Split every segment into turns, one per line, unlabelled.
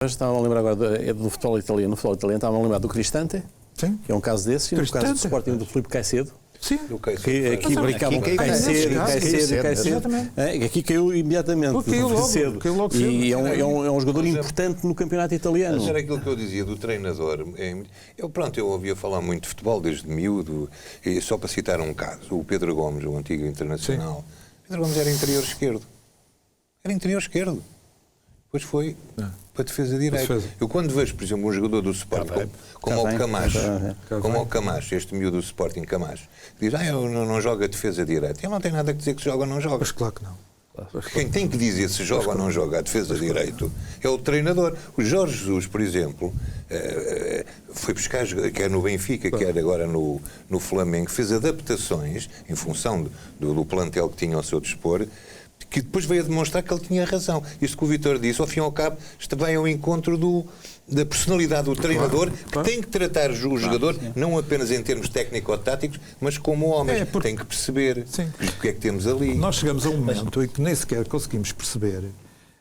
Estava a lembrar agora do futebol italiano. No futebol italiano estava a lembrar do Cristante,
Sim.
que é um caso desse, e no caso do Sporting do Filipe Caicedo.
Sim.
Que aqui brincavam com Caicedo. Aqui caiu imediatamente.
Caiu logo cedo.
E é um jogador importante no campeonato italiano.
Mas era aquilo que eu dizia do treinador. Eu ouvia falar muito de futebol desde miúdo, e só para citar um caso, o Pedro Gomes, o antigo internacional. Sim. Pedro Gomes era interior esquerdo. Depois foi para a defesa direita. Eu quando vejo, por exemplo, um jogador do Sporting, como o Camacho, este miúdo do Sporting Camacho, diz, eu não jogo a defesa direita. Ele não tem nada a dizer que joga ou não joga.
Mas claro que não.
Quem tem que dizer se joga ou não joga a defesa direito é o treinador. O Jorge Jesus, por exemplo, foi buscar, quer no Benfica, quer agora no Flamengo, fez adaptações em função do plantel que tinha ao seu dispor, que depois veio a demonstrar que ele tinha razão. Isto que o Vítor disse, ao fim e ao cabo, está bem ao encontro da personalidade do treinador, que tem que tratar o jogador, não apenas em termos técnico-táticos, mas como homem. Tem que perceber o que é que temos ali.
Nós chegamos a um momento em que nem sequer conseguimos perceber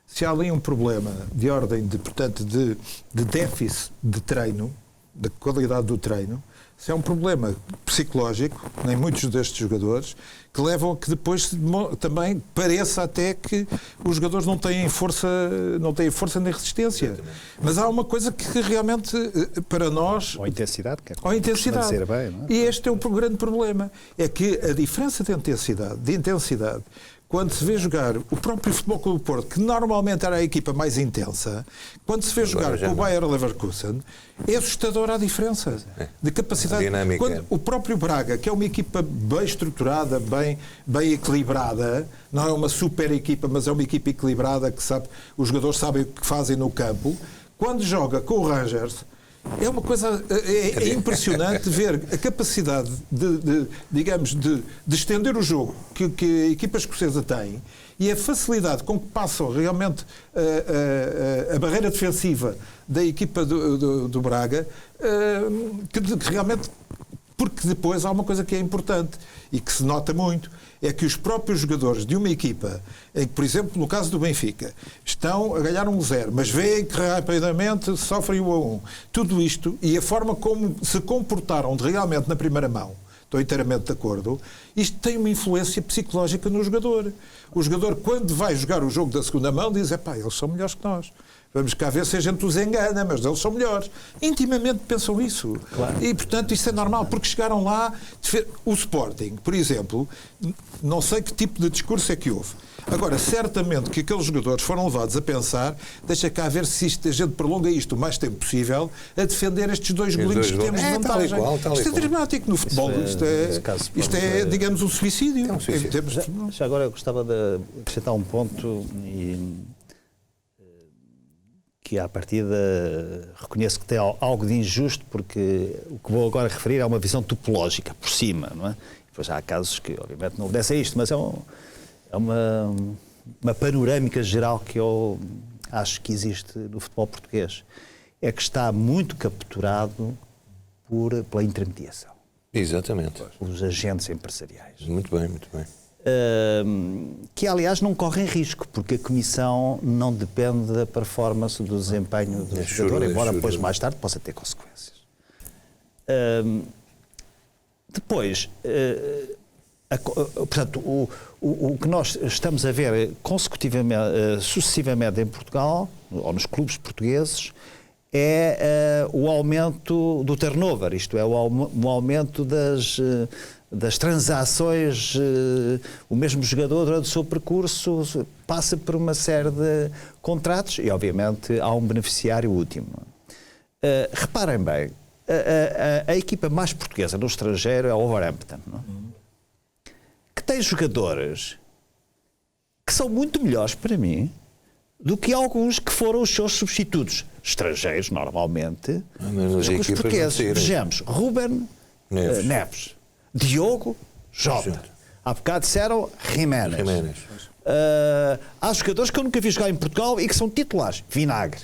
se há ali um problema de ordem de déficit de treino, da qualidade do treino, se é um problema psicológico, nem muitos destes jogadores, que levam a que depois também pareça até que os jogadores não têm força nem resistência. Exatamente. Mas há uma coisa que realmente, para nós...
Ou intensidade.
Ou intensidade.
Bem, não é?
E este é o grande problema. É que a diferença de intensidade, quando se vê jogar o próprio Futebol Clube do Porto, que normalmente era a equipa mais intensa, quando se vê jogar com o Bayer Leverkusen, é assustadora a diferença de capacidade. Quando o próprio Braga, que é uma equipa bem estruturada, bem equilibrada, não é uma super equipa, mas é uma equipa equilibrada que sabe, os jogadores sabem o que fazem no campo, quando joga com o Rangers, é uma coisa impressionante ver a capacidade de estender o jogo que a equipa escocesa tem e a facilidade com que passam realmente a barreira defensiva da equipa do Braga, que realmente... Porque depois há uma coisa que é importante e que se nota muito, é que os próprios jogadores de uma equipa, em que, por exemplo, no caso do Benfica, estão a ganhar 1-0, mas veem que rapidamente sofrem o 1-1. Tudo isto e a forma como se comportaram realmente na primeira mão, estou inteiramente de acordo, isto tem uma influência psicológica no jogador. O jogador, quando vai jogar o jogo da segunda mão, diz, eles são melhores que nós. Vamos cá ver se a gente os engana, mas eles são melhores. Intimamente pensam isso. Claro. E, portanto, isso é normal, porque chegaram lá... O Sporting, por exemplo, não sei que tipo de discurso é que houve. Agora, certamente que aqueles jogadores foram levados a pensar, deixa cá ver se a gente prolonga isto o mais tempo possível, a defender estes 2 golinhos que temos de vantagem. Isto é dramático no futebol. Isto é, digamos, um suicídio.
Já agora eu gostava de acrescentar um ponto que à partida reconheço que tem algo de injusto, porque o que vou agora referir é uma visão topológica, por cima, não é? Depois há casos que, obviamente, não obedecem a isto, mas é uma panorâmica geral que eu acho que existe no futebol português. É que está muito capturado pela intermediação.
Exatamente.
Os agentes empresariais.
Muito bem, muito bem.
Que, aliás, não correm risco, porque a comissão não depende da performance, do desempenho do jogador, embora depois, mais tarde, possa ter consequências. Depois, portanto, o que nós estamos a ver sucessivamente em Portugal, ou nos clubes portugueses, é o aumento do turnover, isto é, o aumento das transações. O mesmo jogador, durante o seu percurso, passa por uma série de contratos e, obviamente, há um beneficiário último. Reparem bem, a equipa mais portuguesa no estrangeiro é o Wolverhampton, não? Que tem jogadores que são muito melhores, para mim, do que alguns que foram os seus substitutos estrangeiros, normalmente, os portugueses. Vejamos, Ruben Neves. Diogo Jota. Há bocado disseram Jiménez. Há jogadores que eu nunca vi jogar em Portugal e que são titulares. Vinagre.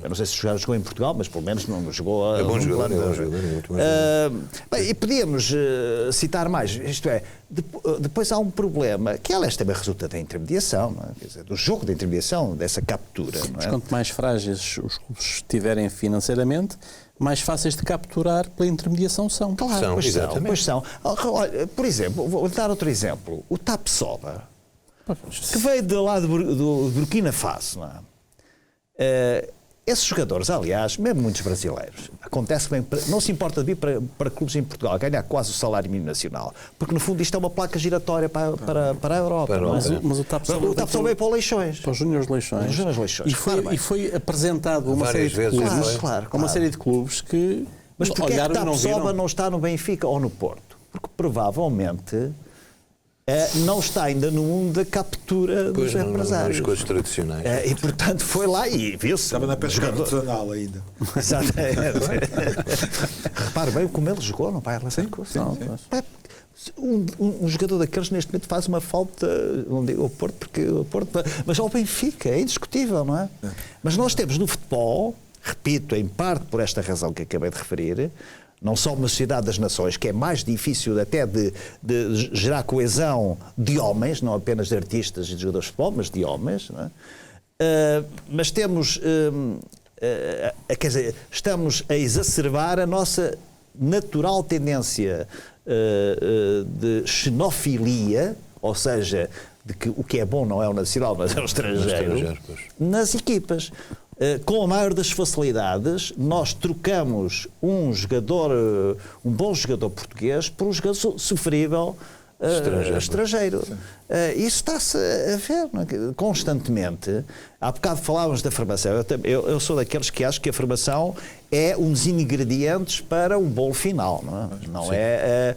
Eu não sei se jogou em Portugal, mas pelo menos não jogou...
É bom jogador, muito mais
bem, e podíamos citar mais. Isto é, depois há um problema, que aliás também resulta da intermediação, não é? Quer dizer, do jogo da intermediação, dessa captura. Não é?
Mas quanto mais frágeis os clubes estiverem financeiramente, mais fáceis de capturar pela intermediação são.
Claro,
São,
pois são. Olha, por exemplo, vou dar outro exemplo. O Tapsoba, que veio de lá do Burkina Faso, não é? Esses jogadores, aliás, mesmo muitos brasileiros, acontece bem, não se importa de vir para clubes em Portugal, ganhar quase o salário mínimo nacional, porque no fundo isto é uma placa giratória para a Europa.
Mas o Tapsoba
veio para o Leixões.
Para os Júniores Leixões. E foi apresentado a uma série de clubes, uma série de clubes que
mas porque
olharam
é que o Tapsoba
não
não está no Benfica ou no Porto? Porque provavelmente não está ainda no mundo da captura dos empresários.
Nas coisas tradicionais.
E portanto foi lá e viu-se.
Estava na pesca artesanal ainda.
Exatamente. Repare bem como ele jogou, não vai relação com isso. Um jogador daqueles neste momento faz uma falta, não digo ao Porto, porque o Porto, mas ao Benfica, é indiscutível, não é? Mas nós temos no futebol, repito, em parte por esta razão que acabei de referir, não só uma sociedade das nações, que é mais difícil até de gerar coesão de homens, não apenas de artistas e de jogadores de futebol, mas de homens, não é? Mas temos, quer dizer, estamos a exacerbar a nossa natural tendência de xenofilia, ou seja, de que o que é bom não é o nacional, mas é o estrangeiro, nas equipas. Com a maior das facilidades, nós trocamos um bom jogador português por um jogador sofrível estrangeiro. Isso está-se a ver constantemente. Há bocado falávamos da formação. Eu sou daqueles que acho que a formação é um dos ingredientes para um bolo final. Não é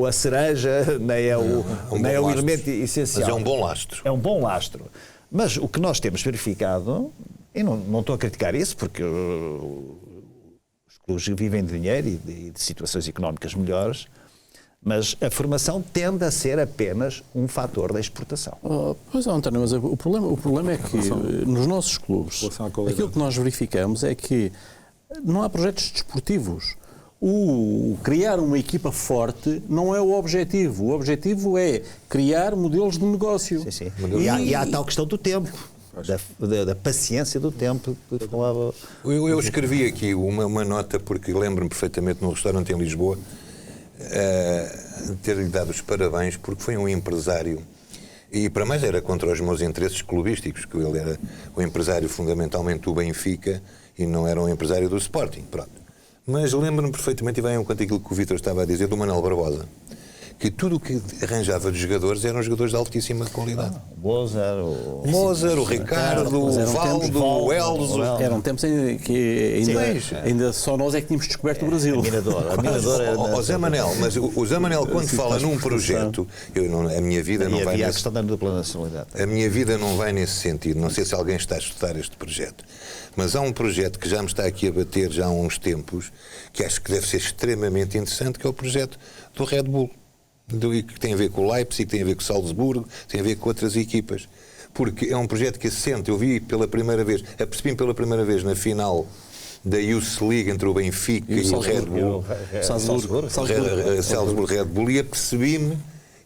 a cereja, nem é o elemento essencial.
Mas é um bom lastro.
É um bom lastro. Mas o que nós temos verificado... E não estou a criticar isso, porque os clubes vivem de dinheiro e de situações económicas melhores, mas a formação tende a ser apenas um fator da exportação.
Pois é, António, mas o problema é que nos nossos clubes, aquilo que nós verificamos é que não há projetos desportivos. Criar uma equipa forte não é o objetivo. O objetivo é criar modelos de negócio.
Sim. E há a tal questão do tempo. Da paciência do tempo que falava.
Eu escrevi aqui uma nota, porque lembro-me perfeitamente num restaurante em Lisboa ter-lhe dado os parabéns, porque foi um empresário, e para mais era contra os meus interesses clubísticos, que ele era o empresário fundamentalmente do Benfica e não era um empresário do Sporting, pronto. Mas lembro-me perfeitamente, e vai um quanto aquilo que o Vítor estava a dizer, do Manuel Barbosa, que tudo o que arranjava de jogadores eram jogadores de altíssima qualidade.
O
Mozart, o Ricardo, o Valdo, o Elzo.
Eram tempos em que ainda só nós é que tínhamos descoberto o Brasil.
O Zé Manel, mas o Zé Manel, quando fala num projeto, a minha vida não vai nesse...
questão da dupla nacionalidade.
A minha vida não vai nesse sentido. Não sei se alguém está a estudar este projeto. Mas há um projeto que já me está aqui a bater já há uns tempos, que acho que deve ser extremamente interessante, que é o projeto do Red Bull. Que tem a ver com o Leipzig, que tem a ver com o Salzburgo, tem a ver com outras equipas. Porque é um projeto que assenta, eu vi pela primeira vez, apercebi-me pela primeira vez na final da Youth League entre o Benfica e o Red Bull. Salzburgo Red Bull, e apercebi-me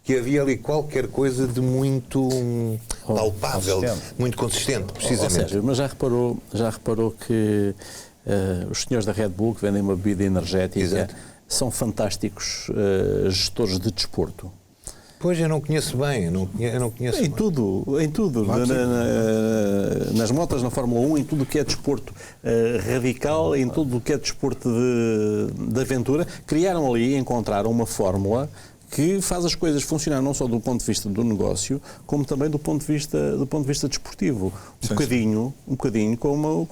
que havia ali qualquer coisa de muito palpável, muito consistente, precisamente.
Ou seja, mas já reparou que os senhores da Red Bull, que vendem uma bebida energética... Exato. São fantásticos gestores de desporto.
Pois, eu não conheço bem, eu não conheço
em tudo, nas motas, na Fórmula 1, em tudo o que é desporto radical, em tudo o que é desporto de aventura, criaram ali, encontraram uma fórmula que faz as coisas funcionar não só do ponto de vista do negócio, como também do ponto de vista desportivo. Um bocadinho como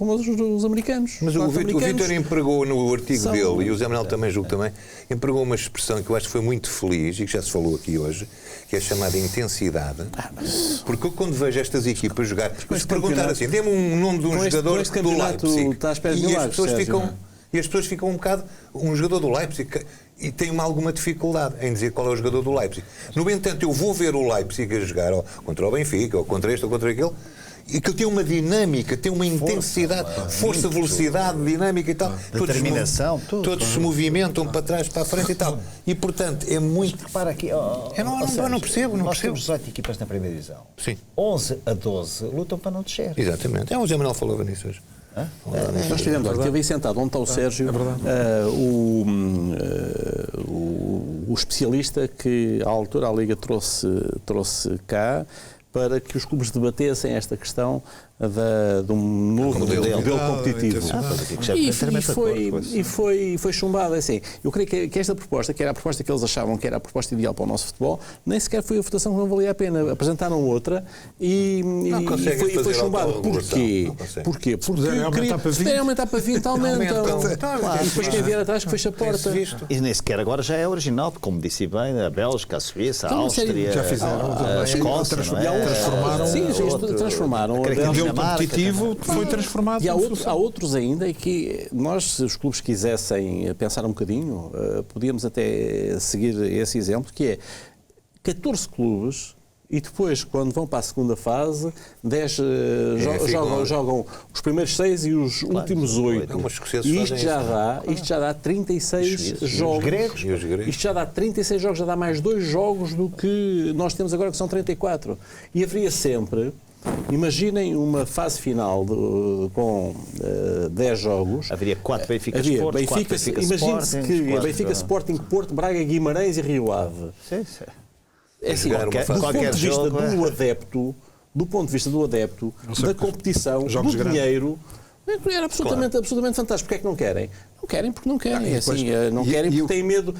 os americanos.
Mas o Vítor empregou no artigo dele, e o Zé Manuel também julgo também, empregou uma expressão que eu acho que foi muito feliz e que já se falou aqui hoje, que é chamada intensidade. Porque eu, quando vejo estas equipas jogar, se perguntar assim, dê-me um nome de um jogador do Leipzig, e as pessoas ficam um bocado, um jogador do Leipzig, e tem alguma dificuldade em dizer qual é o jogador do Leipzig. No entanto, eu vou ver o Leipzig a jogar contra o Benfica, ou contra este, ou contra aquele, E que tem uma dinâmica, tem uma intensidade, força, velocidade, dinâmica e tal.
Determinação,
todos se movimentam para trás, para a frente e tal. E, portanto, é muito...
Repara aqui,
Eu não percebo.
Nós temos 18 equipas na primeira divisão.
Sim.
11 a 12 lutam para não descer.
Exatamente. O Zé Manuel falava nisso hoje.
Nós tivemos, olha, esteve aí sentado onde está o Sérgio, o especialista que à altura a Liga trouxe cá para que os clubes debatessem esta questão de um novo modelo competitivo. E foi chumbado. Assim, eu creio que esta proposta, que era a proposta que eles achavam que era a proposta ideal para o nosso futebol, nem sequer foi a votação que não valia a pena. Apresentaram outra e foi chumbado. Porquê? Porque querem aumentar para 20, aumentam. E depois quem vier atrás que fecha a porta.
E nem sequer agora já é original, porque, como disse bem, a Bélgica, a Suíça, a Áustria,
já fizeram,
a Escócia,
transformaram.
O competitivo foi transformado.
E há outros ainda e que nós, se os clubes quisessem pensar um bocadinho, podíamos até seguir esse exemplo, que é 14 clubes e depois, quando vão para a segunda fase, 10 jogam os primeiros 6 e os últimos 8. E isto já dá 36 jogos. Isto já dá 36 jogos, já dá mais 2 jogos do que nós temos agora, que são 34. E haveria sempre... Imaginem uma fase final com 10 jogos.
Haveria 4 Benfica Sporting,
imagine-se que Benfica Sporting, Porto, Braga, Guimarães e Rio Ave.
Sim.
É assim, do ponto de vista do adepto, da competição, do dinheiro, era absolutamente fantástico. Porquê é que não querem? Não querem porque não querem. Não querem porque têm medo.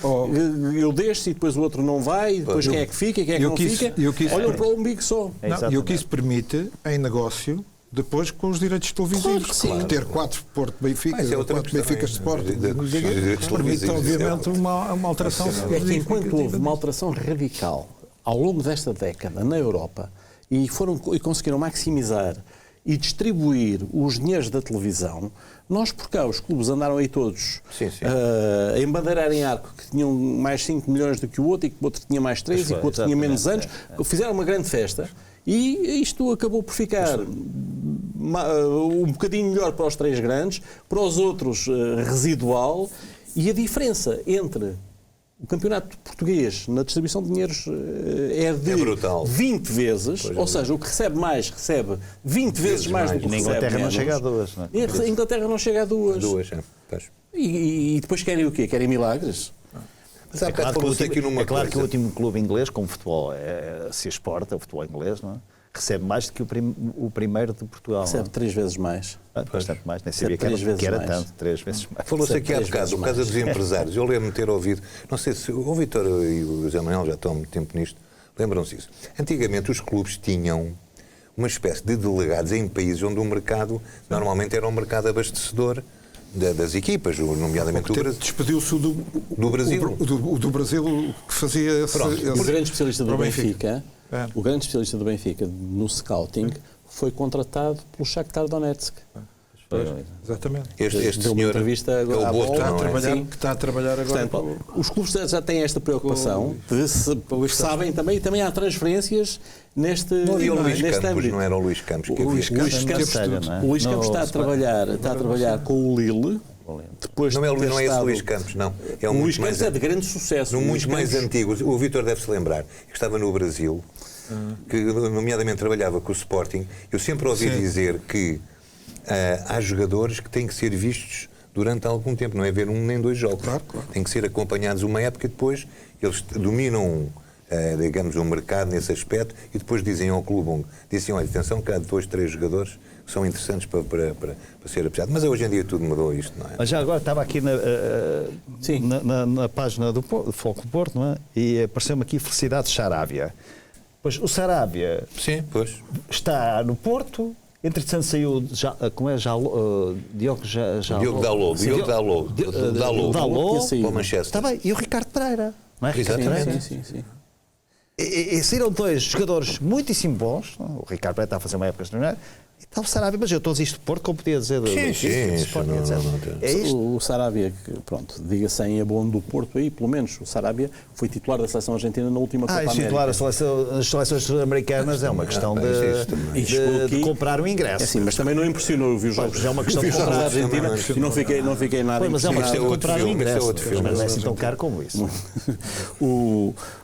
Eu deixo e depois o outro não vai, e depois quem é que fica e quem é que não fica. Olham para o umbigo só.
E o que isso permite em negócio, depois com os direitos televisivos. Claro. Ter 4 Porto-Benfica, 4 Benfica Sporting, permite obviamente uma alteração.
É que enquanto houve uma alteração radical ao longo desta década na Europa e conseguiram maximizar e distribuir os dinheiros da televisão, nós por cá, os clubes andaram aí todos a embandeirar em arco que tinham mais 5 milhões do que o outro e que o outro tinha mais 3 e que o outro tinha menos anos, fizeram uma grande festa e isto acabou por ficar um bocadinho melhor para os 3 grandes, para os outros residual, e a diferença entre o campeonato português na distribuição de dinheiros é de 20 vezes, ou seja, o que recebe mais recebe 20 vezes mais do que recebe.
Na Inglaterra não chega a 2. Não é?
A Inglaterra não chega a 2. E depois querem o quê? Querem milagres?
É claro que o último clube inglês, como futebol, se exporta, o futebol inglês, não é? Recebe mais do que o primeiro de Portugal.
Recebe 3 vezes mais.
Bastante mais, nem sabia que era tanto, 3 vezes mais.
Falou-se aqui há bocado, por causa dos empresários. Eu lembro-me ter ouvido, não sei se o Vítor e o Zé Manuel já estão há muito tempo nisto, lembram-se disso. Antigamente os clubes tinham uma espécie de delegados em países onde o mercado normalmente era um mercado abastecedor das equipas, nomeadamente do Brasil.
Despediu-se
do Brasil.
Do Brasil que fazia
o grande especialista do Benfica. O grande especialista do Benfica no scouting foi contratado pelo Shakhtar Donetsk.
Exatamente.
Este
deu uma
senhor
entrevista
é o Boto,
que está a trabalhar agora.
Portanto, os clubes já têm esta preocupação, sabem também há transferências neste âmbito.
Não era o Luís Campos que havia.
O Luís Campos está a trabalhar com o Lille. Depois
não é esse Luís Campos, não.
É um Luís Campos é de grande sucesso.
Muito mais antigo. O Vítor deve-se lembrar. Eu estava no Brasil, que nomeadamente trabalhava com o Sporting. Eu sempre ouvi dizer que há jogadores que têm que ser vistos durante algum tempo. Não é ver 1 nem 2 jogos.
Claro.
Têm que ser acompanhados uma época e depois eles dominam, digamos, o mercado nesse aspecto e depois dizem ao clube, dizem, olha, atenção que há 2, 3 jogadores que são interessantes para ser apreciados. Mas hoje em dia tudo mudou isto, não é?
Mas já agora estava aqui na página do Foco Porto, não é? E apareceu-me aqui Felicidade Sarabia. Pois o Sarabia está no Porto, entretanto saiu Diogo
Dalot para o Manchester.
Está bem, e o Ricardo Pereira, não é?
Exatamente.
Sim.
E saíram dois jogadores muitíssimo bons. O Ricardo Pereira está a fazer uma época extraordinária. E está o Sarabia, mas eu estou a dizer isto de Porto, como podia dizer.
O Sarabia, que, pronto, diga-se em abono do Porto aí, pelo menos o Sarabia foi titular da seleção argentina na última Copa América.
Titular das seleções sul-americanas é uma questão de comprar o ingresso.
É assim, mas também não impressionou, eu vi os jogos.
É uma questão de comprar
a Argentina e não fiquei nada
impressionado. Mas é uma questão de comprar o ingresso.
Mas
não é assim tão caro como isso.